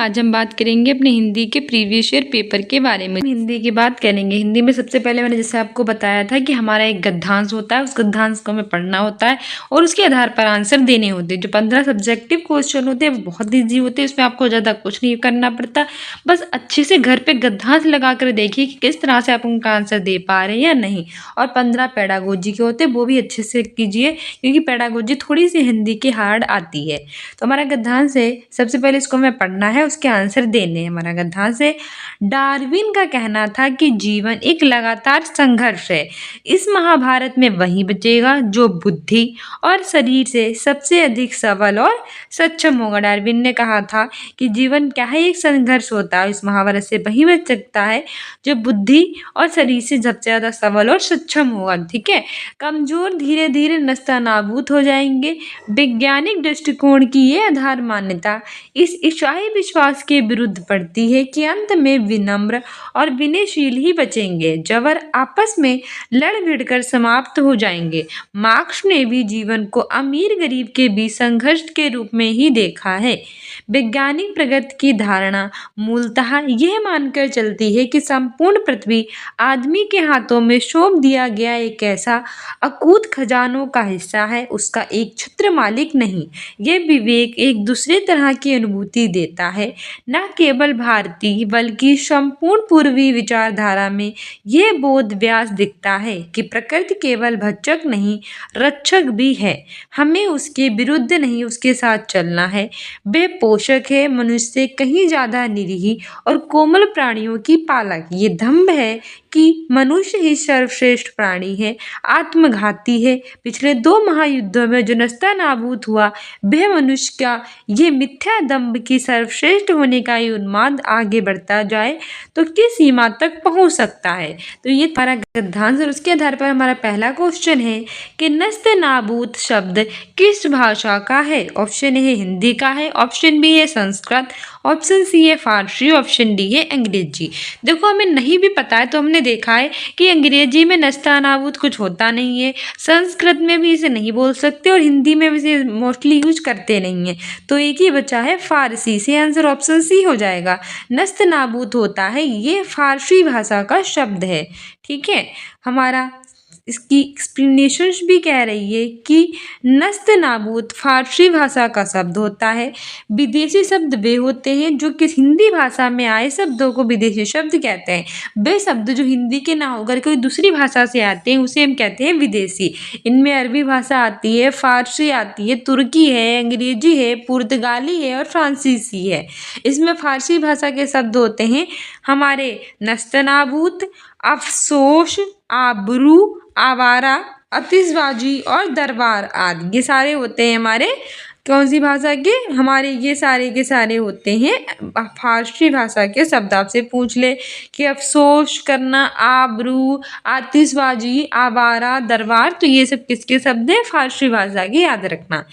आज हम बात करेंगे अपने हिंदी के प्रीवियस ईयर पेपर के बारे में। हिंदी की बात करेंगे। हिंदी में सबसे पहले मैंने जैसे आपको बताया था कि हमारा एक गद्यांश होता है, उस गद्यांश को हमें पढ़ना होता है और उसके आधार पर आंसर देने होते हैं। जो 15 सब्जेक्टिव क्वेश्चन होते हैं वो बहुत ईजी होते हैं, उसमें आपको ज़्यादा कुछ नहीं करना पड़ता। बस अच्छे से घर पे गद्यांश लगा कर देखिए कि किस तरह से आप उनका आंसर दे पा रहे हैं या नहीं। और 15 पेडागोजी के होते हैं, वो भी अच्छे से कीजिए क्योंकि पेडागोजी थोड़ी सी हिंदी की हार्ड आती है। तो हमारा गद्यांश है, सबसे पहले इसको हमें पढ़ना है, उसके आंसर देने हैं। हमारा गद्यांश है, डार्विन का कहना था कि जीवन एक लगातार संघर्ष है। इस महाभारत में वही बचेगा जो बुद्धि और शरीर से सबसे अधिक सबल और सक्षम होगा। डार्विन ने कहा था कि जीवन क्या है, एक संघर्ष होता है। इस महाभारत से वही बच सकता है जो बुद्धि और शरीर से सबसे ज्यादा सबल और सक्षम होगा। ठीक है। कमजोर धीरे धीरे नस्तानाबूद हो जाएंगे। वैज्ञानिक दृष्टिकोण की ये आधार मान्यता इस ईसाई विश्वास के विरुद्ध पड़ती है कि अंत में विनम्र और विनयशील ही बचेंगे। जबर आपस में लड़ भिड़कर समाप्त हो जाएंगे। मार्क्स ने भी जीवन को अमीर गरीब के बीच संघर्ष के रूप में ही देखा है। वैज्ञानिक प्रगति की धारणा मूलतः यह मानकर चलती है कि संपूर्ण पृथ्वी आदमी के हाथों में सौंप दिया गया एक ऐसा अकूत खजानों का हिस्सा है, उसका एक छत्र मालिक नहीं। यह विवेक एक दूसरे तरह की अनुभूति देता है। न केवल भारतीय बल्कि संपूर्ण पूर्वी विचारधारा में यह बोध व्यास दिखता है कि प्रकृति केवल भक्षक नहीं, रक्षक भी है। हमें उसके विरुद्ध नहीं, उसके साथ चलना है। वे पोषक है, मनुष्य से कहीं ज्यादा निरीह और कोमल प्राणियों की पालक। ये दंभ है कि मनुष्य ही सर्वश्रेष्ठ प्राणी है, आत्मघाती है। पिछले 2 महायुद्धों में जो नस्तानाबूद हुआ वह मनुष्य का ये मिथ्या दंभ की सर्वश्रेष्ठ होने का ये उन्माद आगे बढ़ता जाए तो किस सीमा तक पहुंच सकता है। तो ये हमारा गद्यांश और उसके आधार पर हमारा पहला क्वेश्चन है कि नस्तानाबूद शब्द किस भाषा का है। ऑप्शन ए हिंदी का है, ऑप्शन बी है संस्कृत, ऑप्शन सी है फारसी, ऑप्शन डी है अंग्रेजी। देखो हमें नहीं भी पता है तो हमने देखा है कि अंग्रेजी में नस्तानाबूद कुछ होता नहीं है, संस्कृत में भी इसे नहीं बोल सकते और हिंदी में भी इसे मोस्टली यूज करते नहीं है। तो एक ही बचा है फारसी, से आंसर ऑप्शन सी हो जाएगा। नस्तानाबूद होता है, ये फारसी भाषा का शब्द है। ठीक है। हमारा इसकी एक्सप्लेनेशंस भी कह रही है कि नस्तानाबूद फारसी भाषा का शब्द होता है। विदेशी शब्द वे होते हैं जो कि हिंदी भाषा में आए शब्दों को विदेशी शब्द कहते हैं। वे शब्द जो हिंदी के ना होकर कोई दूसरी भाषा से आते हैं उसे हम कहते हैं विदेशी। इनमें अरबी भाषा आती है, फारसी आती है, तुर्की है, अंग्रेजी है, पुर्तगाली है और फ्रांसीसी है। इसमें फारसी भाषा के शब्द होते हैं हमारे नस्तानाबूद, अफसोस, आबरू, आवारा, आतिशबाजी और दरबार आदि। ये सारे होते हैं हमारे कौन सी भाषा के, हमारे ये सारे के सारे होते हैं फारसी भाषा के शब्द। आपसे पूछ ले कि अफसोस करना, आबरू, आतिशबाजी, आवारा, दरबार, तो ये सब किसके शब्द हैं, फारसी भाषा के, याद रखना।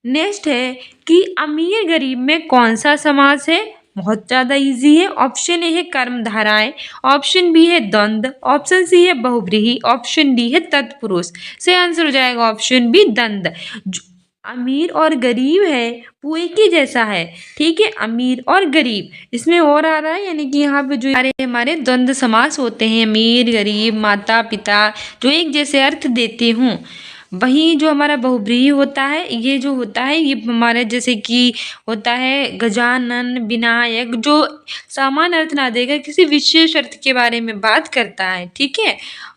नेक्स्ट है कि अमीर गरीब में कौन सा समास है। बहुत ज़्यादा इजी है। ऑप्शन ए है कर्मधाराएं, ऑप्शन बी है द्वंद्व, ऑप्शन सी है बहुव्रीहि, ऑप्शन डी है तत्पुरुष। से आंसर हो जाएगा ऑप्शन बी द्वंद्व। अमीर और गरीब है वो एक ही जैसा है। ठीक है, अमीर और गरीब, इसमें और आ रहा है यानी कि यहाँ पे जो हमारे द्वंद्व समास होते हैं, अमीर गरीब, माता पिता, जो एक जैसे अर्थ देते हों। वहीं जो हमारा बहुव्रीहि होता है, ये जो होता है ये हमारे जैसे कि होता है गजानन, विनायक, जो सामान्य अर्थ ना देकर किसी विशेष अर्थ के बारे में बात करता है। ठीक है।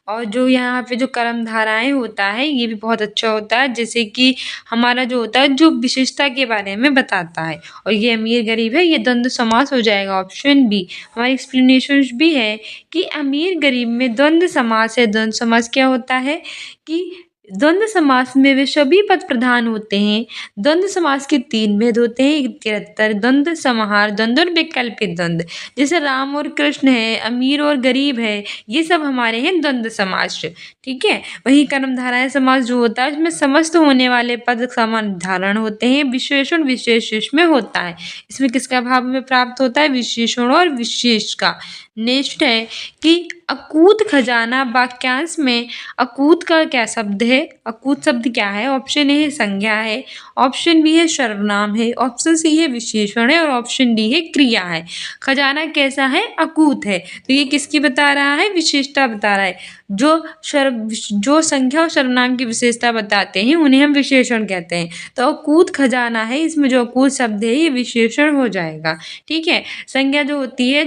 और जो यहाँ पे जो कर्मधाराएं होता है ये भी बहुत अच्छा होता है, जैसे कि हमारा जो होता है जो विशेषता के बारे में बताता है। और ये अमीर गरीब है, ये द्वंद्व समास हो जाएगा ऑप्शन बी। हमारी एक्सप्लेनेशन भी है कि अमीर गरीब में द्वंद्व समास है। द्वंद्व समास क्या होता है कि द्वंद्व समास में वे सभी पद प्रधान होते हैं। द्वंद्व समास के 3 भेद होते हैं, इतरेत्तर द्वंद्व, समाहार द्वंद्व और वैकल्पिक द्वंद्व। जैसे राम और कृष्ण है, अमीर और गरीब है, ये सब हमारे हैं द्वंद्व समास। ठीक है। वही कर्मधारय समास जो होता है उसमें समस्त होने वाले पद समान धारण होते हैं। विशेषण विशेष में होता है। इसमें किसका भाव में प्राप्त होता है, विशेषण और विशेष का। नेक्स्ट है कि अकूत खजाना वाक्यांश में अकूत का क्या शब्द है? अकूत शब्द क्या है? ऑप्शन ए है संज्ञा है, ऑप्शन बी है सर्वनाम है, ऑप्शन सी है विशेषण है और ऑप्शन डी है क्रिया है। खजाना कैसा है? अकूत है। तो ये किसकी बता रहा है? विशेषता बता रहा है। जो संज्ञा और सर्वनाम की विशेषता बताते हैं उन्हें हम विशेषण कहते हैं। तो अकूत खजाना है, इसमें जो अकूत शब्द है ये विशेषण हो जाएगा। ठीक है। संज्ञा जो होती है,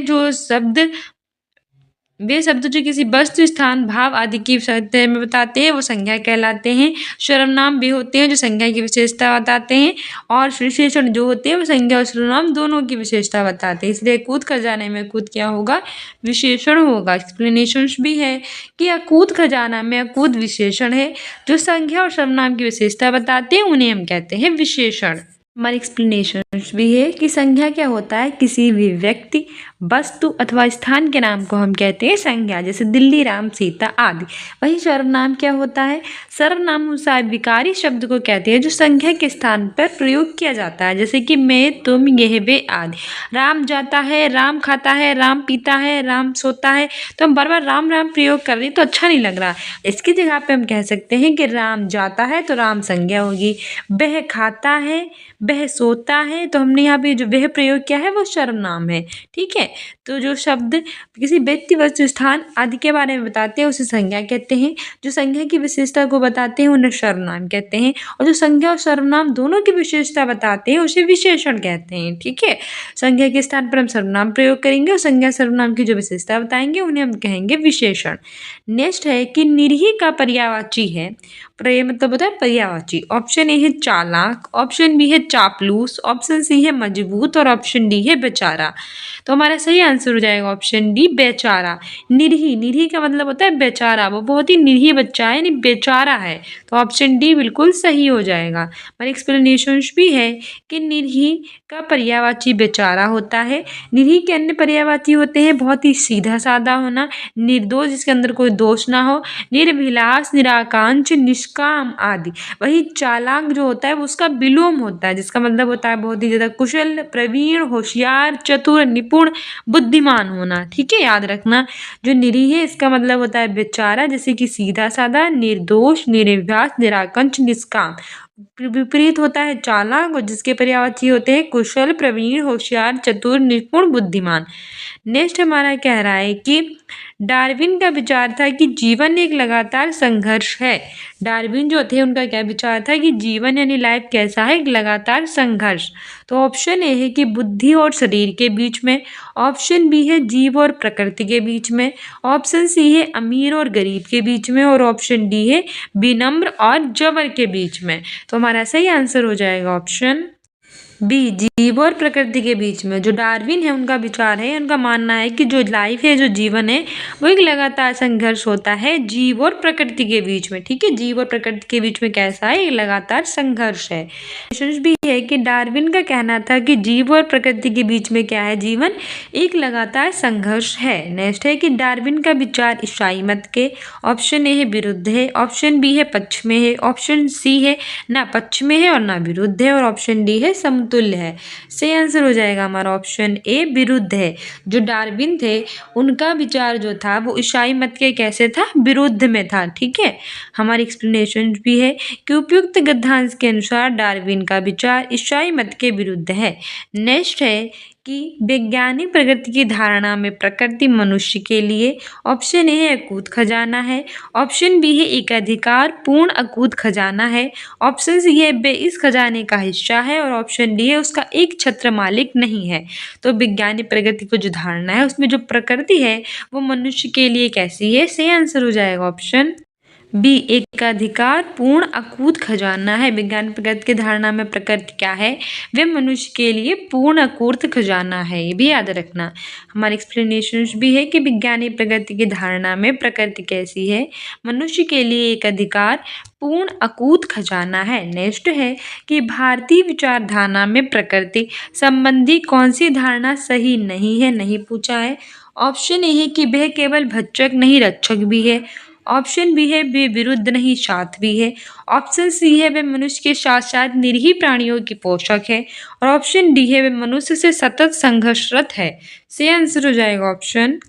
वे शब्द जो किसी वस्तु, स्थान, भाव आदि की विषयता में बताते हैं वो संज्ञा कहलाते हैं। सर्वनाम वे होते हैं जो संज्ञा की विशेषता बताते हैं और विशेषण जो होते हैं वो संज्ञा और सर्वनाम दोनों की विशेषता बताते हैं। इसलिए अकूत खजाने में अकूत क्या होगा? विशेषण होगा। एक्सप्लेनेशन भी है कि अकूत खजाना में अकूत विशेषण है, जो संज्ञा और सर्वनाम की विशेषता बताते हैं उन्हें हम कहते हैं विशेषण। हमारी एक्सप्लेनेशन भी है कि संज्ञा क्या होता है? किसी भी व्यक्ति, वस्तु अथवा स्थान के नाम को हम कहते हैं संज्ञा, जैसे दिल्ली, राम, सीता आदि। वही सर्वनाम क्या होता है? सर्वनाम उस विकारी शब्द को कहते हैं जो संज्ञा के स्थान पर प्रयोग किया जाता है, जैसे कि मैं, तुम, यह, वे आदि। राम जाता है, राम खाता है, राम पीता है, राम सोता है। तो हम बार बार राम राम प्रयोग कर रहे तो अच्छा नहीं लग रहा। इसकी जगह पे हम कह सकते हैं कि राम जाता है तो राम संज्ञा होगी। वह खाता है, वह सोता है, तो हमने यहाँ पे जो वह प्रयोग किया है वो सर्वनाम है। ठीक है। तो जो शब्द किसी व्यक्ति, वस्तु, स्थान आदि के बारे में बताते हैं उसे संज्ञा कहते हैं। जो संज्ञा की विशेषता को बताते हैं उन्हें सर्वनाम कहते हैं। और जो संज्ञा और सर्वनाम दोनों की विशेषता बताते हैं उसे विशेषण कहते हैं। ठीक है। संज्ञा के स्थान पर हम सर्वनाम प्रयोग करेंगे और संज्ञा सर्वनाम की जो विशेषता बताएंगे उन्हें हम कहेंगे विशेषण। नेक्स्ट है कि निरीह का पर्यायवाची है। मतलब होता है पर्यायवाची। ऑप्शन ए है चालाक, ऑप्शन बी है चापलूस, ऑप्शन सी है मजबूत और ऑप्शन डी है बेचारा। तो हमारा सही आंसर हो जाएगा ऑप्शन डी, बेचारा। निरीह, निरीह का मतलब होता है बेचारा, वो बहुत ही निरीह बच्चा है, यानी बेचारा है। तो ऑप्शन डी बिल्कुल सही हो जाएगा। हमारी एक्सप्लेनेशन भी है कि निरीह का पर्यायवाची बेचारा होता है। निरीह के अन्य पर्यायवाची होते हैं बहुत ही सीधा साधा होना, निर्दोष जिसके अंदर कोई दोष ना हो, निर्भिलाष, निराकांक्ष, निष्काम आदि। वही चालाक जो होता है वो उसका विलोम होता है, जिसका मतलब होता है बहुत ही ज्यादा कुशल, प्रवीण, होशियार, चतुर, निपुण, बुद्धिमान होना। ठीक है, याद रखना। जो निरीह है इसका मतलब होता है बेचारा, जैसे कि सीधा साधा, निर्दोष, निर्भ्यास, निराकंठ, निष्काम। विपरीत होता है चालाक, और जिसके पर्यायवाची होते हैं कुशल, प्रवीण, होशियार, चतुर, निपुण, बुद्धिमान। नेक्स्ट हमारा कह रहा है कि डार्विन का विचार था कि जीवन एक लगातार संघर्ष है। डार्विन जो थे उनका क्या विचार था कि जीवन यानी लाइफ कैसा है? एक लगातार संघर्ष। तो ऑप्शन ए है कि बुद्धि और शरीर के बीच में, ऑप्शन बी है जीव और प्रकृति के बीच में, ऑप्शन सी है अमीर और गरीब के बीच में और ऑप्शन डी है विनम्र और जबर के बीच में। तो हमारा सही आंसर हो जाएगा ऑप्शन बी, जीव और प्रकृति के बीच में। जो डार्विन है उनका विचार है, उनका मानना है कि जो लाइफ है, जो जीवन है, वो एक लगातार संघर्ष होता है जीव और प्रकृति के बीच में। ठीक है, जीव और प्रकृति के बीच में कैसा है? एक लगातार संघर्ष है। भी है कि डार्विन का कहना था कि जीव और प्रकृति के बीच में क्या है? जीवन एक लगातार संघर्ष है। नेक्स्ट है कि डार्विन का विचार ईसाई मत के, ऑप्शन ए है विरुद्ध है, ऑप्शन बी है पक्ष में है, ऑप्शन सी है ना पक्ष में है और ना विरुद्ध है और ऑप्शन डी है समतुल्य है। सही आंसर हो जाएगा हमारा ऑप्शन ए, विरुद्ध है। जो डार्विन थे उनका विचार जो था वो ईसाई मत के कैसे था? विरुद्ध में था। ठीक है। हमारी एक्सप्लेनेशन भी है कि उपयुक्त गद्यांश के अनुसार डार्विन का विचार ईसाई मत के विरुद्ध है। नेक्स्ट है कि वैज्ञानिक प्रकृति की धारणा में प्रकृति मनुष्य के लिए, ऑप्शन ए है अकूत खजाना है, ऑप्शन बी है एकाधिकार पूर्ण अकूत खजाना है, ऑप्शन सी है वे इस खजाने का हिस्सा है और ऑप्शन डी है उसका एक छत्र मालिक नहीं है। तो वैज्ञानिक प्रकृति को जो धारणा है उसमें जो प्रकृति है वो मनुष्य के लिए कैसी है? सही आंसर हो जाएगा ऑप्शन बी, एकाधिकार पूर्ण अकूत खजाना है। विज्ञान प्रकृति की धारणा में प्रकृति क्या है? वे मनुष्य के लिए पूर्ण अकूत खजाना है। ये भी याद रखना। हमारी एक्सप्लेनेशन भी है कि विज्ञानिक प्रकृति की धारणा में प्रकृति कैसी है? मनुष्य के लिए एक अधिकार पूर्ण अकूत खजाना है। नेक्स्ट है कि भारतीय विचारधारा में प्रकृति संबंधी कौन सी धारणा सही नहीं है? नहीं पूछा है। ऑप्शन ए है कि वह केवल भक्षक नहीं रक्षक भी है, ऑप्शन बी है वे विरुद्ध नहीं साथ भी है, ऑप्शन सी है वे मनुष्य के साथ साथ निरीह प्राणियों की पोषक है और ऑप्शन डी है वे मनुष्य से सतत संघर्षरत है। सही आंसर हो जाएगा ऑप्शन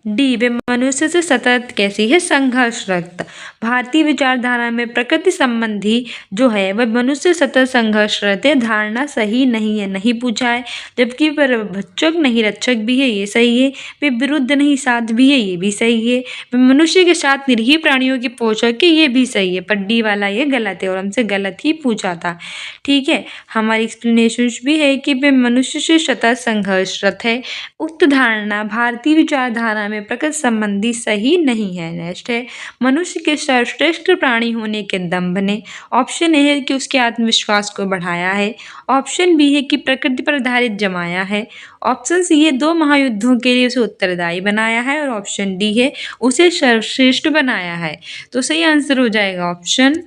डी, वे मनुष्य से सतत कैसी है, संघर्षरत। भारतीय विचारधारा में प्रकृति संबंधी जो है वह मनुष्य सतत संघर्षरत है, धारणा सही नहीं है, नहीं पूछा है। जबकि प्रभक्षक नहीं रक्षक भी है, ये सही है। वे विरुद्ध नहीं साथ भी है, ये भी सही है। वे मनुष्य के साथ निरीह प्राणियों की पोषक है, ये भी सही है। पर डी वाला ये गलत है और हमसे गलत ही पूछा था। ठीक है, हमारी एक्सप्लेनेशन भी है कि वे मनुष्य से सतत संघर्षरत है। उक्त धारणा भारतीय विचारधारा में प्रकृति संबंधी सही नहीं है। नेक्स्ट है, मनुष्य के सर्वश्रेष्ठ प्राणी होने के दंभ ने। ऑप्शन ए है कि उसके आत्मविश्वास को बढ़ाया है। ऑप्शन बी है कि प्रकृति पर आधारित जमाया है। ऑप्शन सी है 2 महायुद्धों के लिए उसे उत्तरदायी बनाया है। और ऑप्शन डी है उसे सर्वश्रेष्ठ बनाया है। तो सही आंसर हो जाएगा ऑप्शन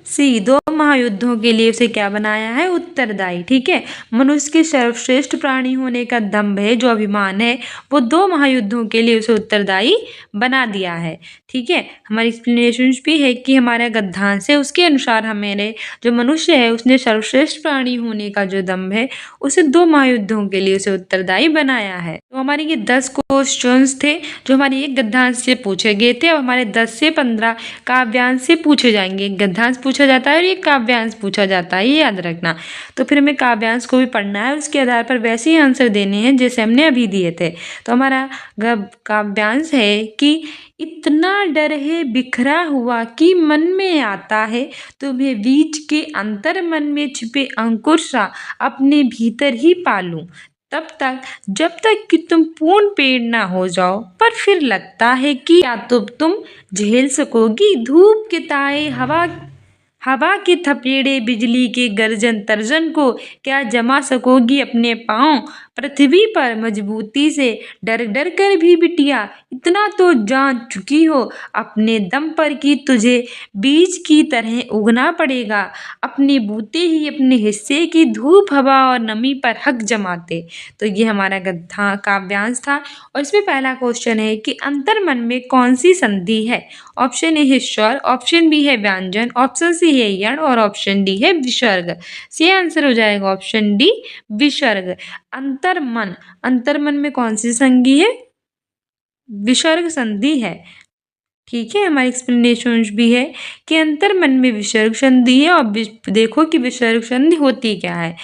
सी, 2 महायुद्धों के लिए उसे क्या बनाया है, उत्तरदायी। ठीक है, मनुष्य के सर्वश्रेष्ठ प्राणी होने का दंभ है, जो अभिमान है, वो 2 महायुद्धों के लिए उसे उत्तरदायी बना दिया है। ठीक है, हमारी एक्सप्लेनेशन भी है कि हमारा गद्यांश है उसके अनुसार हमारे जो मनुष्य है उसने सर्वश्रेष्ठ प्राणी होने का जो दंभ है उसे 2 महायुद्धों के लिए उसे उत्तरदायी बनाया है। तो हमारे ये 10 क्वेश्चंस थे जो हमारे एक गद्यांश से पूछे गए थे। अब हमारे 10 से 15 काव्यांश से पूछे जाएंगे। एक गद्यांश पूछा जाता है और एक काव्यांश पूछा जाता है, ये याद रखना। तो फिर हमें काव्यांश को भी पढ़ना है, उसके आधार पर वैसे ही आंसर देने हैं जैसे हमने अभी दिए थे। तो हमारा काव्यांश है कि इतना डर है बिखरा हुआ कि मन में आता है, तुम्हें बीज के अंतर मन में छिपे अंकुर सा अपने भीतर ही पालूं, तब तक जब तक कि तुम पूर्ण पेड़ ना हो जाओ। पर फिर लगता है कि क्या तुम झेल सकोगी धूप के ताए, हवा के थपेड़े, बिजली के गर्जन तर्जन को, क्या जमा सकोगी अपने पाँव पृथ्वी पर मजबूती से। डर डर कर भी बिटिया इतना तो जान चुकी हो अपने दम पर कि तुझे बीज की तरह उगना पड़ेगा, अपने बूते ही अपने हिस्से की धूप, हवा और नमी पर हक जमाते। तो ये हमारा काव्यांश था। और इसमें पहला क्वेश्चन है कि अंतर मन में कौन सी संधि है। ऑप्शन ए है स्वर, ऑप्शन बी है व्यंजन, ऑप्शन सी है यण और ऑप्शन डी है विसर्ग। सही आंसर हो जाएगा ऑप्शन डी, विसर्ग। अंतर्मन में कौन सी संधि है, विसर्ग संधि है। ठीक है, हमारी एक्सप्लेनेशन भी है कि अंतर्मन में विसर्ग संधि है। और देखो कि विसर्ग संधि होती क्या है।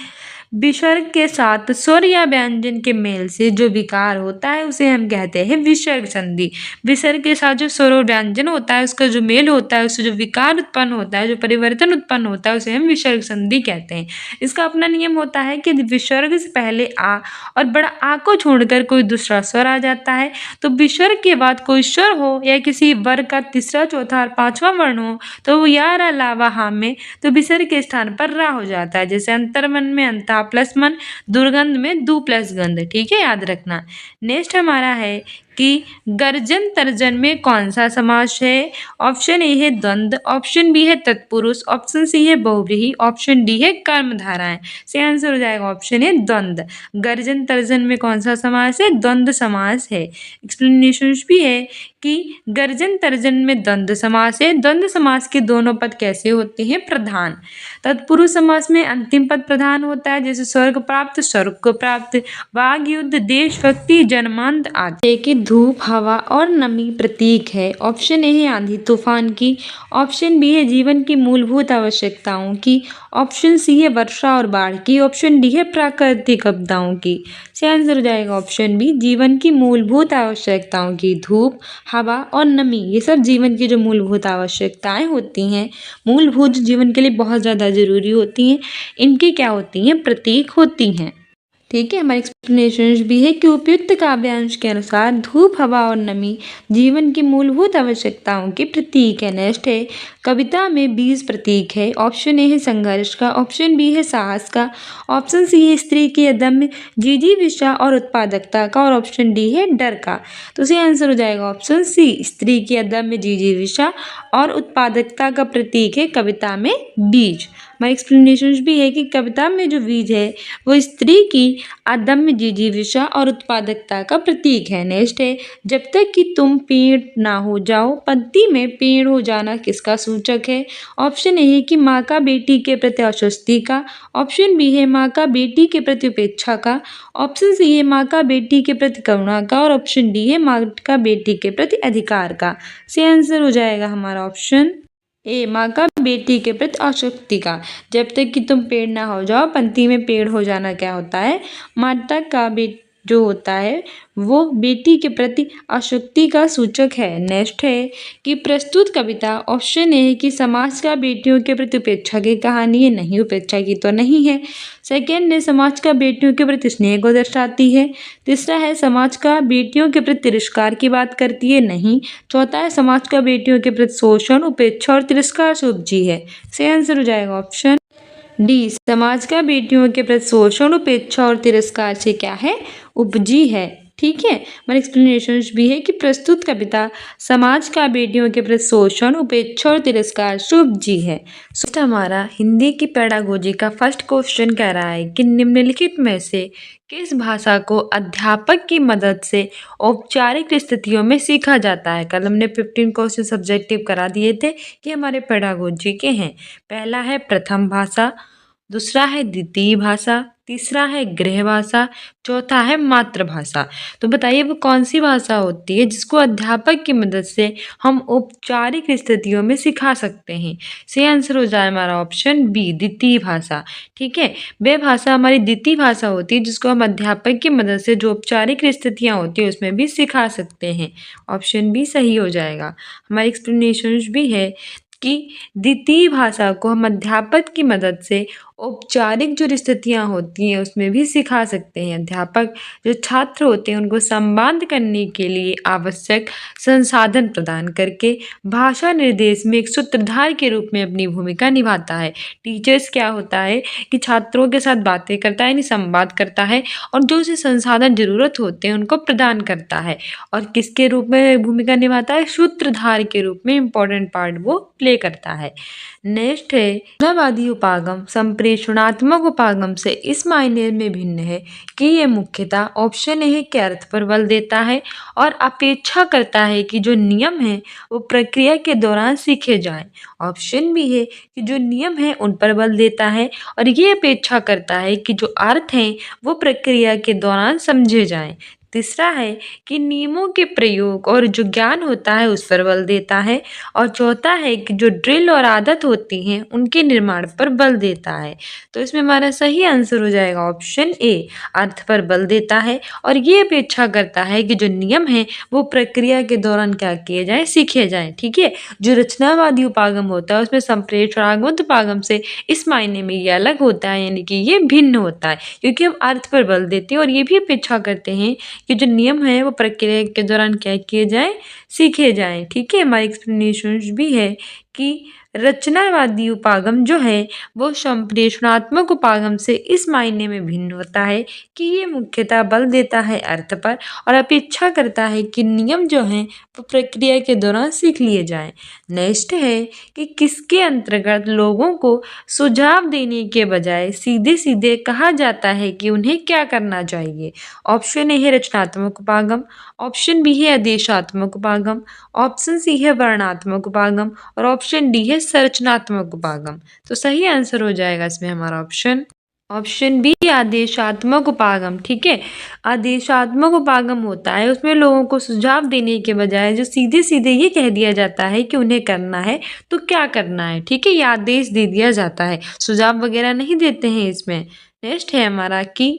विसर्ग के साथ स्वर या व्यंजन के मेल से जो विकार होता है उसे हम कहते हैं विसर्ग संधि। विसर्ग के साथ जो स्वर और व्यंजन होता है उसका जो मेल होता है, उससे जो विकार उत्पन्न होता है, जो परिवर्तन उत्पन्न होता है, उसे हम विसर्ग संधि कहते हैं। इसका अपना नियम होता है कि विसर्ग से पहले आ और बड़ा आ को छोड़कर कोई दूसरा स्वर आ जाता है, तो विसर्ग के बाद कोई स्वर हो या किसी वर्ग का तीसरा, चौथा और पांचवा वर्ण हो तो वो या रा लावा हा में, तो विसर्ग के स्थान पर रा हो जाता है। जैसे अंतर्मन में अंता प्लस मन, दुर्गंध में दू प्लस गंध। ठीक है, याद रखना। नेक्स्ट हमारा है कि गर्जन तर्जन में कौन सा समास है। ऑप्शन ए है द्वंद्व, ऑप्शन बी है तत्पुरुष, ऑप्शन सी है बहुव्रीहि, ऑप्शन डी है कर्मधाराएं। सही आंसर हो जाएगा ऑप्शन है द्वंद्व। गर्जन तर्जन में कौन सा समास है, द्वंद्व समास है। एक्सप्लेनेशन भी है कि गर्जन तर्जन में द्वंद्व समास है। द्वंद्व समास के दोनों पद कैसे होते हैं, प्रधान। तत्पुरुष समास में अंतिम पद प्रधान होता है, जैसे स्वर्ग प्राप्त, स्वर्ग को प्राप्त, वाग युद्ध, देशभक्ति, जन्मांत आदि। कि धूप, हवा और नमी प्रतीक है। ऑप्शन ए है आंधी तूफान की, ऑप्शन बी है जीवन की मूलभूत आवश्यकताओं की, ऑप्शन सी है वर्षा और बाढ़ की, ऑप्शन डी है प्राकृतिक आपदाओं की। सही आंसर हो जाएगा ऑप्शन बी, जीवन की मूलभूत आवश्यकताओं की। धूप, हवा और नमी ये सब जीवन की जो मूलभूत आवश्यकताएं होती हैं, मूलभूत जीवन के लिए बहुत ज़्यादा जरूरी होती हैं, इनकी क्या होती हैं, प्रतीक होती हैं। ठीक है, हमारी एक्सप्लेनेशन भी है कि उपयुक्त काव्यांश के अनुसार धूप, हवा और नमी जीवन की मूलभूत आवश्यकताओं के प्रतीक है। नेक्स्ट है कविता में बीज प्रतीक है। ऑप्शन ए है संघर्ष का, ऑप्शन बी है साहस का, ऑप्शन सी है स्त्री की अदम्य जिजीविषा और उत्पादकता का, और ऑप्शन डी है डर का। तो सही आंसर हो जाएगा ऑप्शन सी, स्त्री की अदम्य जिजीविषा और उत्पादकता का प्रतीक है कविता में बीज। हमारे एक्सप्लेनेशन भी है कि कविता में जो बीज है वो स्त्री की अदम्य जिजीविषा और उत्पादकता का प्रतीक है। नेक्स्ट है, जब तक कि तुम पेड़ ना हो जाओ, पंक्ति में पेड़ हो जाना किसका सूचक है? ऑप्शन ए है कि माँ का बेटी के प्रति आश्वस्ति का, ऑप्शन बी है माँ का बेटी के प्रति उपेक्षा का, ऑप्शन सी है माँ का बेटी के प्रति करुणा का और ऑप्शन डी है माँ का बेटी के प्रति अधिकार का। सही आंसर हो जाएगा हमारा ऑप्शन ए, माँ का बेटी के प्रति आसक्ति का। जब तक कि तुम पेड़ ना हो जाओ, पंक्ति में पेड़ हो जाना क्या होता है? माता का जो होता है वो बेटी के प्रति आसक्ति का सूचक है। नेक्स्ट है कि प्रस्तुत कविता, ऑप्शन ए है कि समाज का बेटियों के प्रति उपेक्षा की कहानी है, नहीं उपेक्षा की तो नहीं है। सेकेंड है समाज का बेटियों के प्रति स्नेह को दर्शाती है। तीसरा है समाज का बेटियों के प्रति तिरस्कार की बात करती है, नहीं। चौथा है समाज का बेटियों के प्रति शोषण, उपेक्षा और तिरस्कार से उपजी है। सही आंसर हो जाएगा ऑप्शन डी, समाज का बेटियों के प्रति शोषण, उपेक्षा और तिरस्कार से क्या है? उपजी है। ठीक है, हमारे एक्सप्लेनेशन भी है कि प्रस्तुत कविता समाज का बेटियों के प्रति शोषण, उपेक्षा और तिरस्कार से उपजी है। हमारा हिंदी की पेडागोजी का फर्स्ट क्वेश्चन कह रहा है कि निम्नलिखित में से किस भाषा को अध्यापक की मदद से औपचारिक स्थितियों में सीखा जाता है? कल हमने 15 क्वेश्चन सब्जेक्टिव करा दिए थे कि हमारे पेडागोजी के हैं। पहला है प्रथम भाषा, दूसरा है द्वितीय भाषा, तीसरा है गृह भाषा, चौथा है मातृभाषा। तो बताइए वो कौन सी भाषा होती है जिसको अध्यापक की मदद से हम औपचारिक स्थितियों में सिखा सकते हैं? सही आंसर हो जाए हमारा ऑप्शन बी, द्वितीय भाषा। ठीक है, वह भाषा हमारी द्वितीय भाषा होती है जिसको हम अध्यापक की मदद से जो औपचारिक स्थितियाँ होती है उसमें भी सिखा सकते हैं। ऑप्शन बी सही हो जाएगा। हमारी एक्सप्लेनेशन भी है कि द्वितीय भाषा को हम अध्यापक की मदद से औपचारिक जो स्थितियाँ होती हैं उसमें भी सिखा सकते हैं। अध्यापक जो छात्र होते हैं उनको संवाद करने के लिए आवश्यक संसाधन प्रदान करके भाषा निर्देश में एक सूत्रधार के रूप में अपनी भूमिका निभाता है। टीचर्स क्या होता है कि छात्रों के साथ बातें करता है, यानी संवाद करता है और जो उसे संसाधन जरूरत होते हैं उनको प्रदान करता है। और किसके रूप में भूमिका निभाता है? सूत्रधार के रूप में इम्पोर्टेंट पार्ट वो प्ले करता है। नेक्स्ट है, तुलनावादी उपागम संप्रेषणात्मक उपागम से इस मायने में भिन्न है कि ये मुख्यतः ऑप्शन ए के अर्थ पर बल देता है और अपेक्षा करता है कि जो नियम है वो प्रक्रिया के दौरान सीखे जाएं। ऑप्शन बी है कि जो नियम है उन पर बल देता है और ये अपेक्षा करता है कि जो अर्थ हैं वो प्रक्रिया के दौरान समझे जाएं। तीसरा है कि नियमों के प्रयोग और जो ज्ञान होता है उस पर बल देता है और चौथा है कि जो ड्रिल और आदत होती हैं उनके निर्माण पर बल देता है। तो इसमें हमारा सही आंसर हो जाएगा ऑप्शन ए, अर्थ पर बल देता है और ये अपेक्षा करता है कि जो नियम है वो प्रक्रिया के दौरान क्या किए जाएं, सीखे जाएं। ठीक है, जो रचनावादी उपागम होता है उसमें संप्रेषणात्मक उपागम से इस मायने में ये अलग होता है, यानी कि ये भिन्न होता है क्योंकि हम अर्थ पर बल देते हैं और ये भी अपेक्षा करते हैं कि जो नियम है वो प्रक्रिया के दौरान क्या किए जाएं, सीखे जाएं। ठीक है, हमारी एक्सप्लेनेशन भी है कि रचनावादी उपागम जो है वो संप्रेषणात्मक उपागम से इस मायने में भिन्न होता है कि ये मुख्यतः बल देता है अर्थ पर और अपेक्षा करता है कि नियम जो हैं वो प्रक्रिया के दौरान सीख लिए जाएं। नेक्स्ट है कि किसके अंतर्गत लोगों को सुझाव देने के बजाय सीधे सीधे कहा जाता है कि उन्हें क्या करना चाहिए? ऑप्शन ए है रचनात्मक उपागम, ऑप्शन बी है आदेशात्मक उपागम, ऑप्शन सी है वर्णात्मक उपागम और ऑप्शन डी है संरचनात्मक उपागम। तो सही आंसर हो जाएगा इसमें हमारा ऑप्शन बी, आदेशात्मक उपागम। ठीक है, आदेशात्मक उपागम होता है उसमें लोगों को सुझाव देने के बजाय जो सीधे सीधे ये कह दिया जाता है कि उन्हें करना है तो क्या करना है। ठीक है, ये आदेश दे दिया जाता है, सुझाव वगैरह नहीं देते हैं इसमें। नेक्स्ट है हमारा कि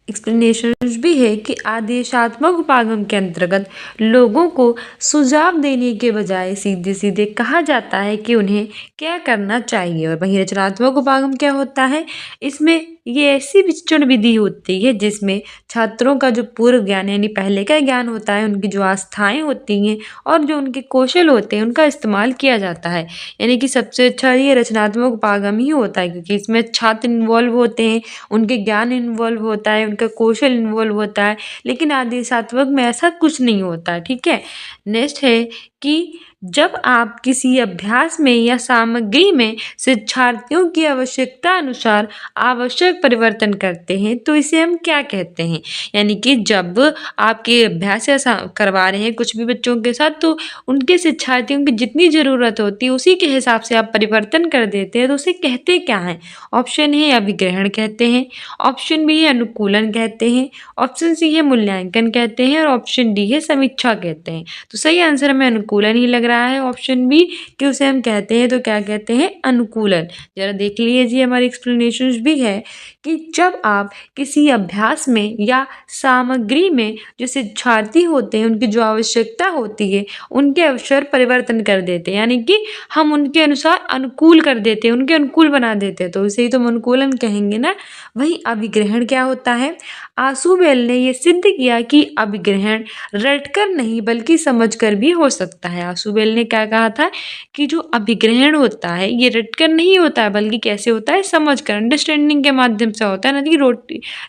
एक्सप्लेनेशन भी है कि आदेशात्मक उपागम के अंतर्गत लोगों को सुझाव देने के बजाय सीधे सीधे कहा जाता है कि उन्हें क्या करना चाहिए। और वहीं रचनात्मक उपागम क्या होता है? इसमें ये ऐसी विचरण विधि होती है जिसमें छात्रों का जो पूर्व ज्ञान यानी पहले का ज्ञान होता है, उनकी जो आस्थाएं होती हैं और जो उनके कौशल होते हैं उनका इस्तेमाल किया जाता है। यानी कि सबसे अच्छा ये रचनात्मक उपागम ही होता है क्योंकि इसमें छात्र इन्वॉल्व होते हैं, उनके ज्ञान इन्वॉल्व होता है, उनका कौशल इन्वॉल्व होता है। लेकिन आदेशात्मक में ऐसा कुछ नहीं होता। ठीक है, नेक्स्ट है कि जब आप किसी अभ्यास में या सामग्री में शिक्षार्थियों की आवश्यकता अनुसार आवश्यक परिवर्तन करते हैं तो इसे हम क्या कहते हैं। यानी कि जब आपके अभ्यास या करवा रहे हैं कुछ भी बच्चों के साथ तो उनके शिक्षार्थियों की जितनी ज़रूरत होती है उसी के हिसाब से आप परिवर्तन कर देते हैं तो उसे कहते क्या हैं। ऑप्शन ए अभिग्रहण कहते हैं, ऑप्शन बी है अनुकूलन कहते हैं, ऑप्शन सी है मूल्यांकन कहते हैं और ऑप्शन डी है समीक्षा कहते हैं। तो सही आंसर हमें अनुकूलन ही लग रहा है ऑप्शन बी कि उसे हम कहते हैं तो क्या कहते हैं अनुकूलन। जरा देख लीजिए हमारी एक्सप्लेनेशन भी है कि जब आप किसी अभ्यास में या सामग्री में जो शिक्षार्थी होते हैं उनकी जो आवश्यकता होती है उनके अवसर परिवर्तन कर देते हैं यानी कि हम उनके अनुसार अनुकूल कर देते हैं उनके अनुकूल बना देते हैं तो उसे ही तो हम अनुकूलन कहेंगे ना। वहीं अभिग्रहण क्या होता है। आशुबेल ने ये सिद्ध किया कि अभिग्रहण रटकर नहीं बल्कि समझकर भी हो सकता है। आशुबेल ने क्या कहा था कि जो अभिग्रहण होता है ये रटकर नहीं होता है बल्कि कैसे होता है समझकर अंडरस्टैंडिंग के माध्यम से होता है ना कि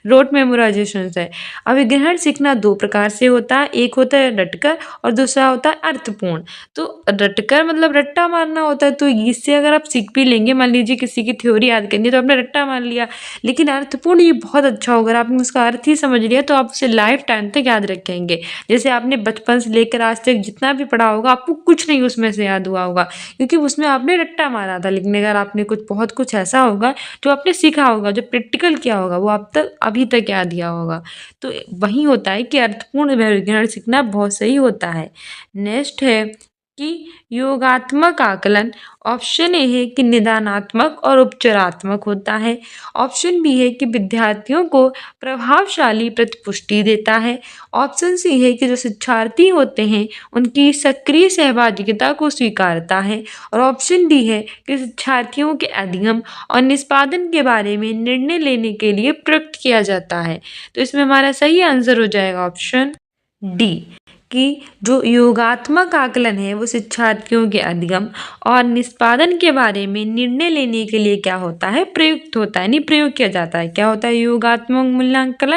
रोट मेमोराइजेशन से। अभिग्रहण सीखना दो प्रकार से होता है, एक होता है रटकर और दूसरा होता है अर्थपूर्ण। तो रटकर मतलब रट्टा मारना होता है तो इससे अगर आप सीख भी लेंगे मान लीजिए किसी की थ्योरी याद करनी है तो आपने रट्टा मार लिया, लेकिन अर्थपूर्ण ये बहुत अच्छा होगा अगर आपने उसका अर्थ ही समझ लिया तो आप उसे लाइफ टाइम तक याद रखेंगे। जैसे आपने बचपन से लेकर आज तक जितना भी पढ़ा होगा आपको कुछ नहीं उसमें से याद हुआ होगा क्योंकि उसमें आपने रट्टा मारा था। लेकिन अगर आपने बहुत कुछ ऐसा होगा जो आपने सीखा होगा जो प्रैक्टिकल किया होगा वो आप तक अभी तक याद दिया होगा। तो वही होता है कि अर्थपूर्ण विज्ञान सीखना बहुत सही होता है। नेक्स्ट है कि योगात्मक आकलन। ऑप्शन ए है कि निदानात्मक और उपचारात्मक होता है, ऑप्शन बी है कि विद्यार्थियों को प्रभावशाली प्रतिपुष्टि देता है, ऑप्शन सी है कि जो शिक्षार्थी होते हैं उनकी सक्रिय सहभागिता को स्वीकारता है और ऑप्शन डी है कि शिक्षार्थियों के अध्ययन और निष्पादन के बारे में निर्णय लेने के लिए प्रयुक्त किया जाता है। तो इसमें हमारा सही आंसर हो जाएगा ऑप्शन डी कि जो योगात्मक आकलन है वो शिक्षार्थियों के अध्ययन और निष्पादन के बारे में निर्णय लेने के लिए क्या होता है प्रयुक्त होता है, नहीं प्रयोग किया जाता है। क्या होता है योगात्मक मूल्यांकन।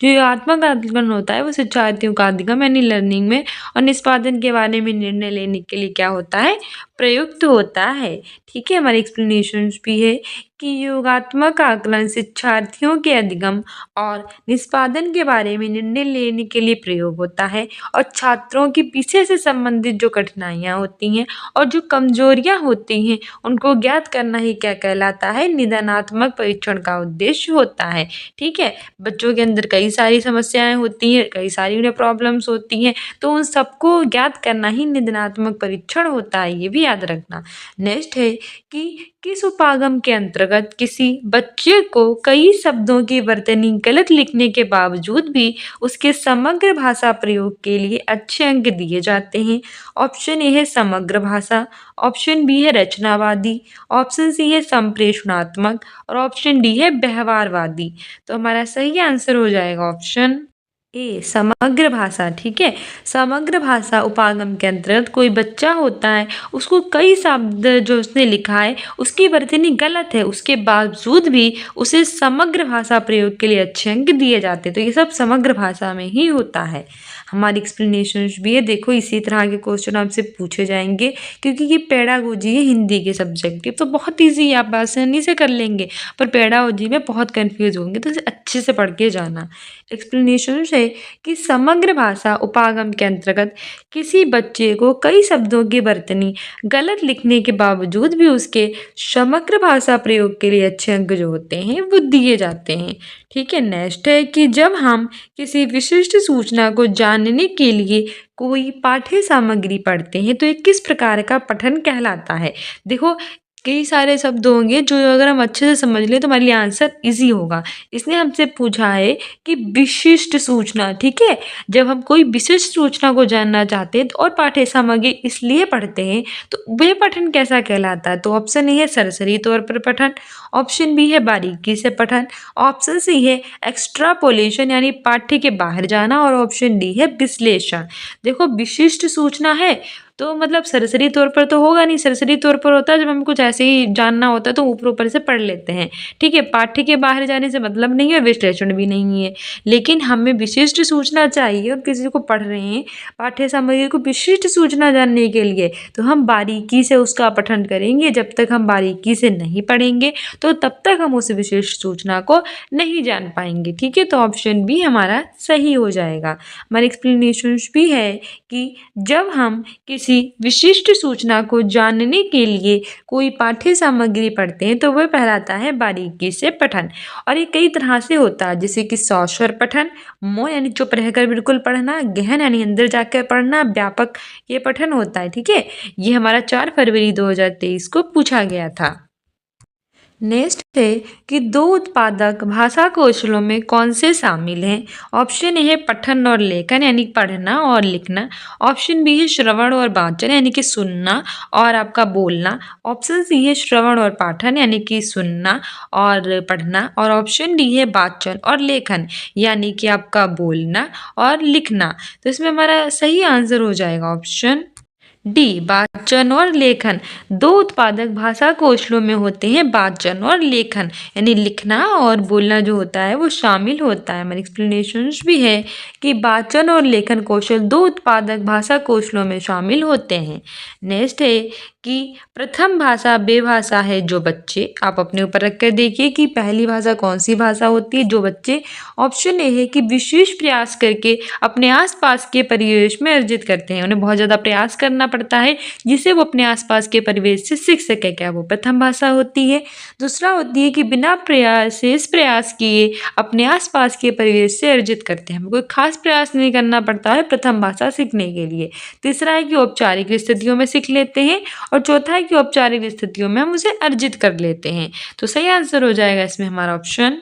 जो योगात्मक आकलन होता है वो शिक्षार्थियों का अध्ययन यानी लर्निंग में और निष्पादन के बारे में निर्णय लेने के लिए क्या होता है प्रयुक्त होता है। ठीक है, हमारी एक्सप्लेनेशन भी है कि योगात्मक आकलन शिक्षार्थियों के अध्ययन और निष्पादन के बारे में निर्णय लेने के लिए प्रयोग होता है और छात्रों की पीछे से संबंधित जो कठिनाइयाँ होती हैं और जो कमजोरियाँ होती हैं उनको ज्ञात करना ही क्या कहलाता है निदानात्मक परीक्षण का उद्देश्य होता है। ठीक है, बच्चों के अंदर कई सारी समस्याएं होती हैं, कई सारी उन्हें प्रॉब्लम्स होती हैं तो उन सबको ज्ञात करना ही निदानात्मक परीक्षण होता है, ये भी याद रखना। नेक्स्ट है कि किस उपागम के अंतर्गत किसी बच्चे को कई शब्दों की वर्तनी गलत लिखने के बावजूद भी उसके समग्र भाषा प्रयोग के लिए अच्छे अंक दिए जाते हैं। ऑप्शन ए है समग्र भाषा, ऑप्शन बी है रचनावादी, ऑप्शन सी है संप्रेषणात्मक और ऑप्शन डी है व्यवहारवादी। तो हमारा सही आंसर हो जाएगा ऑप्शन ए समग्र भाषा। ठीक है, समग्र भाषा उपागम के अंतर्गत कोई बच्चा होता है उसको कई शब्द जो उसने लिखा है उसकी वर्तनी गलत है उसके बावजूद भी उसे समग्र भाषा प्रयोग के लिए अच्छे अंक दिए जाते हैं। तो ये सब समग्र भाषा में ही होता है। हमारी एक्सप्लेनेशन भी है, देखो इसी तरह के क्वेश्चन आपसे पूछे जाएंगे क्योंकि ये पेडागोजी है हिंदी के सब्जेक्टिव तो बहुत ईजी आप आसानी से कर लेंगे, पर पेडागोजी में बहुत कंफ्यूज होंगे तो इसे अच्छे से पढ़ के जाना। एक्सप्लेनेशन है कि समग्र भाषा उपागम के अंतर्गत किसी बच्चे को कई शब्दों की वर्तनी गलत लिखने के बावजूद भी उसके समग्र भाषा प्रयोग के लिए अच्छे अंक जो होते हैं वो दिए जाते हैं। ठीक है, नेक्स्ट है कि जब हम किसी विशिष्ट सूचना को जानने के लिए कोई पाठ्य सामग्री पढ़ते हैं तो ये किस प्रकार का पठन कहलाता है। देखो कई सारे शब्द होंगे जो अगर हम अच्छे से समझ लें तो हमारे लिए आंसर इजी होगा। इसने हमसे पूछा है कि विशिष्ट सूचना। ठीक है, जब हम कोई विशिष्ट सूचना को जानना चाहते हैं और पाठ्य सामग्री इसलिए पढ़ते हैं तो वह पठन कैसा कहलाता है। तो ऑप्शन ए है सरसरी तौर पर पठन, ऑप्शन बी है बारीकी से पठन, ऑप्शन सी है एक्स्ट्रापोलेशन यानी पाठ्य के बाहर जाना और ऑप्शन डी है विश्लेषण। देखो विशिष्ट सूचना है तो मतलब सरसरी तौर पर तो होगा नहीं, सरसरी तौर पर होता है जब हमें कुछ ऐसे ही जानना होता है तो ऊपर-ऊपर से पढ़ लेते हैं, ठीक है? पाठ्य के बाहर जाने से मतलब नहीं है, विश्लेषण भी नहीं है। लेकिन हमें विशिष्ट सूचना चाहिए और किसी को पढ़ रहे हैं पाठ्य सामग्री को विशिष्ट सूचना जानने के लिए, तो हम बारीकी से उसका पठन करेंगे। जब तक हम बारीकी से नहीं पढ़ेंगे तो तब तक हम उस विशिष्ट सूचना को नहीं जान पाएंगे, ठीक है? तो ऑप्शन बी हमारा सही हो जाएगा। हमारी एक्सप्लेनेशन भी है कि जब हम किसी विशिष्ट सूचना को जानने के लिए कोई पाठ्य सामग्री पढ़ते हैं तो वह कहलाता है बारीकी से पठन। और ये कई तरह से होता है, जैसे कि सौस्वर पठन, मौन यानी चुप रहकर बिल्कुल पढ़ना, गहन यानी अंदर जाकर पढ़ना, व्यापक ये पठन होता है, ठीक है? ये हमारा 4 फरवरी 2023 को पूछा गया था। नेक्स्ट है कि दो उत्पादक भाषा कौशलों में कौन से शामिल हैं? ऑप्शन ए है पठन और लेखन यानी पढ़ना और लिखना। ऑप्शन बी है श्रवण और वाचन यानी कि सुनना और आपका बोलना। ऑप्शन सी है श्रवण और पाठन यानी कि सुनना और पढ़ना। और ऑप्शन डी है वाचन और लेखन यानी कि आपका बोलना और लिखना। तो इसमें हमारा सही आंसर हो जाएगा ऑप्शन डी वाचन और लेखन। दो उत्पादक भाषा कौशलों में होते हैं वाचन और लेखन, यानी लिखना और बोलना जो होता है वो शामिल होता है। हमारी एक्सप्लेनेशन भी है कि वाचन और लेखन कौशल दो उत्पादक भाषा कौशलों में शामिल होते हैं। नेक्स्ट है कि प्रथम भाषा वे भाषा है जो बच्चे, आप अपने ऊपर रख कर देखिए कि पहली भाषा कौन सी भाषा होती है जो बच्चे। ऑप्शन ए है कि विशेष प्रयास करके अपने आसपास के परिवेश में अर्जित करते हैं, उन्हें बहुत ज़्यादा प्रयास करना पड़ता है जिससे वो अपने आसपास के परिवेश से सीख सके, क्या वो प्रथम भाषा होती है। दूसरा होती है कि बिना प्रयास किए अपने आसपास के परिवेश से अर्जित करते हैं, हमें कोई खास प्रयास नहीं करना पड़ता है प्रथम भाषा सीखने के लिए। तीसरा है कि औपचारिक स्थितियों में सीख लेते हैं और चौथा है कि औपचारिक स्थितियों में हम उसे अर्जित कर लेते हैं। तो सही आंसर हो जाएगा इसमें हमारा ऑप्शन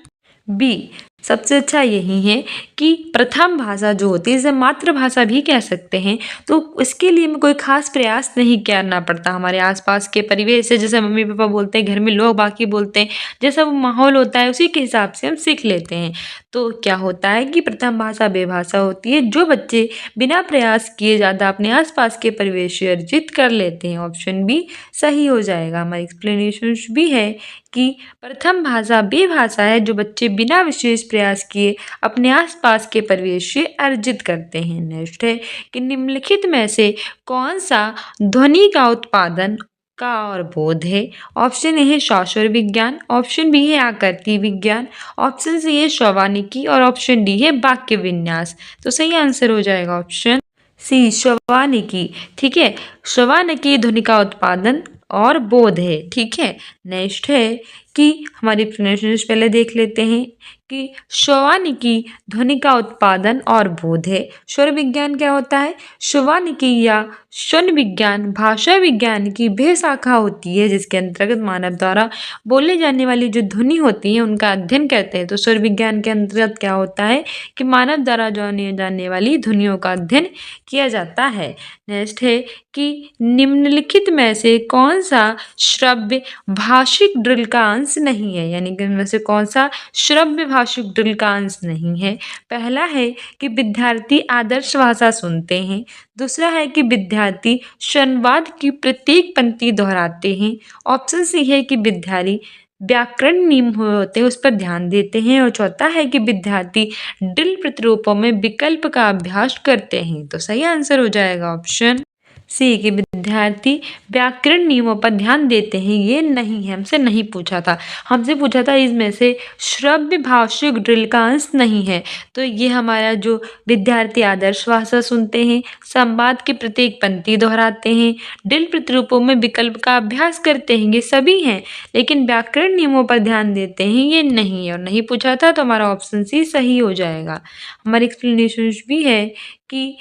बी। सबसे अच्छा यही है कि प्रथम भाषा जो होती है इसे मातृभाषा भी कह सकते हैं, तो इसके लिए हमें कोई खास प्रयास नहीं करना पड़ता। हमारे आसपास के परिवेश से जैसे मम्मी पापा बोलते हैं, घर में लोग बाकी बोलते हैं, जैसा वो माहौल होता है उसी के हिसाब से हम सीख लेते हैं। तो क्या होता है कि प्रथम भाषा वे भाषा होती है जो बच्चे बिना प्रयास किए ज़्यादा अपने आसपास के परिवेश से अर्जित कर लेते हैं। ऑप्शन बी सही हो जाएगा। हमारी एक्सप्लेनेशन भी है कि प्रथम भाषा वे भाषा है जो बच्चे बिना विशेष प्रयास किए अपने आसपास के परिवेश से अर्जित करते हैं। नेक्स्ट है कि निम्नलिखित में से कौन सा ध्वनि का उत्पादन का और बोध है? ऑप्शन ए है शास्त्र विज्ञान, ऑप्शन बी है आकृति विज्ञान, ऑप्शन सी है श्रवानिकी और ऑप्शन डी है वाक्य विन्यास। तो सही आंसर हो जाएगा ऑप्शन सी श्रवानिकी, ठीक है? श्रवानिकी ध्वनि का उत्पादन और बोध है, ठीक है? नेक्स्ट है कि हमारी प्रोनाउंसिएशन पहले देख लेते हैं कि श्रवानिकी ध्वनि का उत्पादन और बोध है। स्वर विज्ञान क्या होता है? श्रवानिकी या स्वन विज्ञान भाषा विज्ञान की वह शाखा होती है जिसके अंतर्गत मानव द्वारा बोले जाने वाली जो ध्वनि होती है उनका अध्ययन करते हैं। तो स्वर विज्ञान के अंतर्गत क्या होता है कि मानव द्वारा जाने जाने वाली ध्वनियों का अध्ययन किया जाता है। नेक्स्ट है कि निम्नलिखित में से कौन सा श्रव्य भाषिक ड्रिल का अंश नहीं है, यानी कि इनमें से कौन सा श्रव्य भाषिक ड्रिल का अंश नहीं है? पहला है कि विद्यार्थी आदर्श भाषा सुनते हैं, दूसरा है कि विद्यार्थी संवाद की प्रत्येक पंक्ति दोहराते हैं, ऑप्शन सी है कि विद्यार्थी व्याकरण नियम होते हैं उस पर ध्यान देते हैं, और चौथा है कि विद्यार्थी ड्रिल प्रतिरूपों में विकल्प का अभ्यास करते हैं। तो सही आंसर हो जाएगा ऑप्शन सी कि विद्यार्थी व्याकरण नियमों पर ध्यान देते हैं। ये नहीं है, हमसे नहीं पूछा था, हमसे पूछा था इसमें से श्रव्य भाषिक ड्रिल का अंश नहीं है। तो ये हमारा जो विद्यार्थी आदर्श भाषा सुनते हैं, संवाद की प्रत्येक पंक्ति दोहराते हैं, ड्रिल प्रतिरूपों में विकल्प का अभ्यास करते हैं, ये सभी हैं। लेकिन व्याकरण नियमों पर ध्यान देते हैं ये नहीं है, और नहीं पूछा था तो हमारा ऑप्शन सी सही हो जाएगा। हमारी एक्सप्लेनेशन भी है कि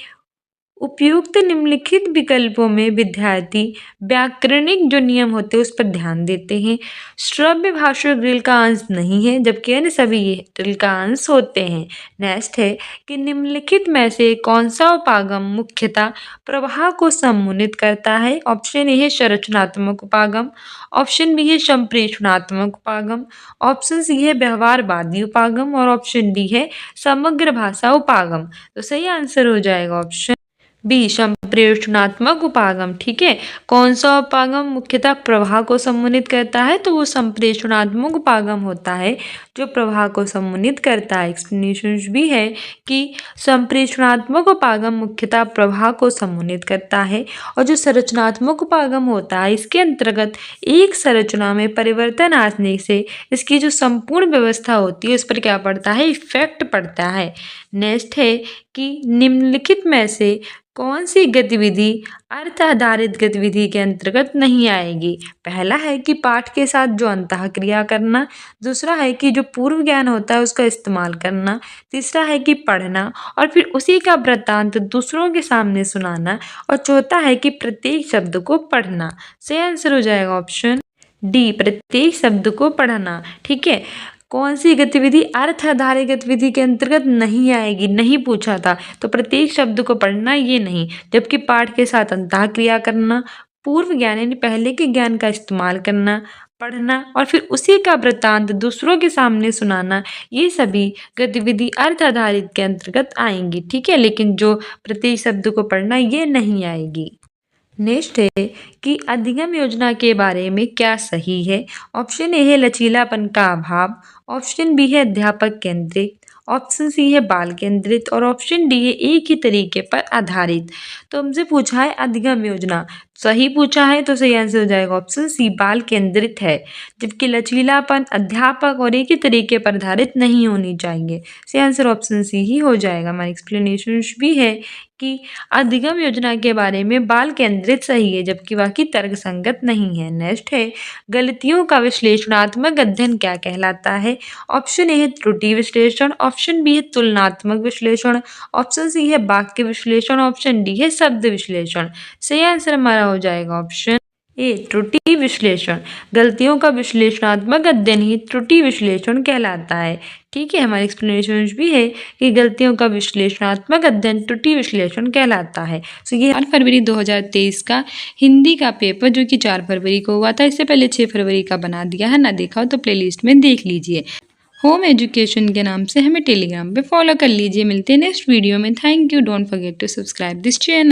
उपयुक्त निम्नलिखित विकल्पों में विद्यार्थी व्याकरणिक जो नियम होते हैं उस पर ध्यान देते हैं, श्रव्य भाषिक ड्रिल का अंश नहीं है, जबकि अन्य सभी ये ड्रिल का अंश होते हैं। नेक्स्ट है कि निम्नलिखित में से कौन सा उपागम मुख्यतः प्रवाह को सम्मोहित करता है? ऑप्शन ए है संरचनात्मक उपागम, ऑप्शन बी है संप्रेषणात्मक उपागम, ऑप्शन सी है व्यवहारवादी उपागम और ऑप्शन डी है समग्र भाषा उपागम। तो सही आंसर हो जाएगा ऑप्शन बी संप्रेषणात्मक उपागम। ठीक है, कौन सा उपागम मुख्यतः प्रवाह को सम्मोहित करता है, तो वो संप्रेषणात्मक उपागम होता है जो प्रवाह को सम्मोहित करता है। एक्सप्लेनेशन भी है कि संप्रेषणात्मक उपागम मुख्यतः प्रवाह को सम्मोहित करता है, और जो संरचनात्मक उपागम होता है इसके अंतर्गत एक संरचना में परिवर्तन आने से इसकी जो संपूर्ण व्यवस्था होती है उस पर क्या पड़ता है, इफेक्ट पड़ता है। नेक्स्ट है कि निम्नलिखित में से कौन सी गतिविधि अर्थ आधारित गतिविधि के अंतर्गत नहीं आएगी। पहला है कि पाठ के साथ जो अंतःक्रिया करना, दूसरा है कि जो पूर्व ज्ञान होता है उसका इस्तेमाल करना, तीसरा है कि पढ़ना और फिर उसी का वृत्तांत दूसरों के सामने सुनाना, और चौथा है कि प्रत्येक शब्द को पढ़ना। सही आंसर हो जाएगा ऑप्शन डी, प्रत्येक शब्द को पढ़ना। ठीक है, कौन सी गतिविधि अर्थ आधारित गतिविधि के अंतर्गत नहीं आएगी, नहीं पूछा था, तो प्रत्येक शब्द को पढ़ना ये नहीं, जबकि पाठ के साथ अंतःक्रिया करना, पूर्व ज्ञान यानी पहले के ज्ञान का इस्तेमाल करना, पढ़ना और फिर उसी का वृत्तांत दूसरों के सामने सुनाना, ये सभी गतिविधि अर्थ आधारित के अंतर्गत आएंगी। ठीक है, लेकिन जो प्रत्येक शब्द को पढ़ना ये नहीं आएगी। नेक्स्ट है कि अधिगम योजना के बारे में क्या सही है। ऑप्शन ए है लचीलापन का अभाव, ऑप्शन बी है अध्यापक केंद्रित, ऑप्शन सी है बाल केंद्रित और ऑप्शन डी है एक ही तरीके पर आधारित। तो हमसे पूछा है अधिगम योजना, सही पूछा है तो सही आंसर हो जाएगा ऑप्शन सी, बाल केंद्रित है, जबकि लचीलापन अध्यापक और एक ही तरीके पर आधारित नहीं होनी चाहिए। सही आंसर ऑप्शन सी ही हो जाएगा। हमारी एक्सप्लेनेशन भी है कि अधिगम योजना के बारे में बाल केंद्रित सही है, जबकि बाकी तर्क संगत नहीं है। नेक्स्ट है गलतियों का विश्लेषणात्मक अध्ययन क्या कहलाता है। ऑप्शन ए है त्रुटि विश्लेषण, ऑप्शन बी है तुलनात्मक विश्लेषण, ऑप्शन सी है वाक्य विश्लेषण, ऑप्शन डी है शब्द विश्लेषण। सही आंसर हमारा हो जाएगा ऑप्शन ए, त्रुटि विश्लेषण। गलतियों का विश्लेषणात्मक अध्ययन ही त्रुटि विश्लेषण कहलाता है। ठीक है, हमारी एक्सप्लेनेशन भी है कि गलतियों का विश्लेषणात्मक अध्ययन त्रुटि विश्लेषण कहलाता है। तो ये 4 फरवरी 2023 का हिंदी का पेपर जो कि 4 फरवरी को हुआ था, इससे पहले 6 फरवरी का बना दिया है, ना देखा हो तो प्लेलिस्ट में देख लीजिए। होम एजुकेशन के नाम से हमें टेलीग्राम पे फॉलो कर लीजिए। मिलते हैं नेक्स्ट वीडियो में। Thank you, don't forget to subscribe this channel.